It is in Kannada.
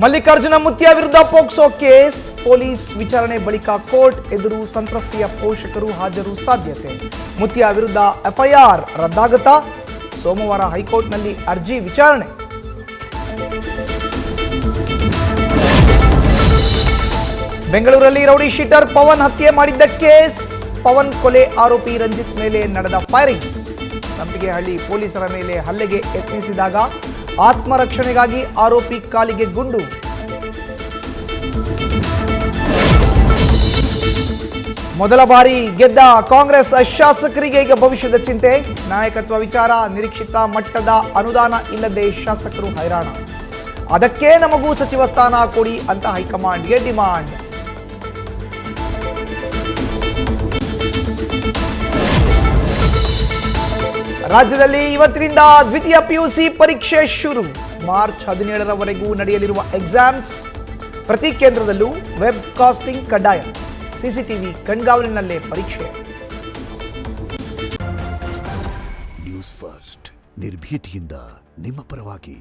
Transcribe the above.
ಮಲ್ಲಿಕಾರ್ಜುನ ಮುತ್ಯಾ ವಿರುದ್ಧ ಪೋಕ್ಸೋ ಕೇಸ್, ಪೊಲೀಸ್ ವಿಚಾರಣೆ ಬಳಿಕ ಕೋರ್ಟ್ ಎದುರು ಸಂತ್ರಸ್ತೆಯ ಪೋಷಕರು ಹಾಜರು ಸಾಧ್ಯತೆ. ಮುತ್ಯಾ ವಿರುದ್ಧ ಎಫ್ಐಆರ್ ರದ್ದಾಗುತ್ತಾ? ಸೋಮವಾರ ಹೈಕೋರ್ಟ್ನಲ್ಲಿ ಅರ್ಜಿ ವಿಚಾರಣೆ. ಬೆಂಗಳೂರಲ್ಲಿ ರೌಡಿ ಶೀಟರ್ ಪವನ್ ಹತ್ಯೆ ಮಾಡಿದ್ದ ಕೇಸ್, ಪವನ್ ಕೊಲೆ ಆರೋಪಿ ರಂಜಿತ್ ಮೇಲೆ ನಡೆದ ಫೈರಿಂಗ್. ಸಂಪಿಗೆಹಳ್ಳಿ ಪೊಲೀಸರ ಮೇಲೆ ಹಲ್ಲೆಗೆ ಯತ್ನಿಸಿದಾಗ ಆತ್ಮರಕ್ಷಣೆಗಾಗಿ ಆರೋಪಿ ಕಾಲಿಗೆ ಗುಂಡು. ಮೊದಲ ಬಾರಿ ಗೆದ್ದ ಕಾಂಗ್ರೆಸ್ ಶಾಸಕರಿಗೆ ಈಗ ಭವಿಷ್ಯದ ಚಿಂತೆ. ನಾಯಕತ್ವ ವಿಚಾರ, ನಿರೀಕ್ಷಿತ ಮಟ್ಟದ ಅನುದಾನ ಇಲ್ಲದೆ ಶಾಸಕರು ಹೈರಾಣ. ಅದಕ್ಕೆ ನಮಗೂ ಸಚಿವ ಸ್ಥಾನ ಕೊಡಿ ಅಂತ ಹೈಕಮಾಂಡ್ಗೆ ಡಿಮಾಂಡ್. ರಾಜ್ಯದಲ್ಲಿ ಇವತ್ತಿನಿಂದ ದ್ವಿತೀಯ ಪಿಯುಸಿ ಪರೀಕ್ಷೆ ಶುರು. ಮಾರ್ಚ್ 17ರವರೆಗೂ ನಡೆಯಲಿರುವ ಎಕ್ಸಾಮ್ಸ್. ಪ್ರತಿ ಕೇಂದ್ರದಲ್ಲೂ ವೆಬ್ ಕಾಸ್ಟಿಂಗ್ ಕಡ್ಡಾಯ. ಸಿಸಿಟಿವಿ ಕಣ್ಗಾವಲಿನಲ್ಲೇ ಪರೀಕ್ಷೆ. ನ್ಯೂಸ್ ಫಸ್ಟ್, ನಿರ್ಭೀತಿಯಿಂದ ನಿಮ್ಮ ಪರವಾಗಿ.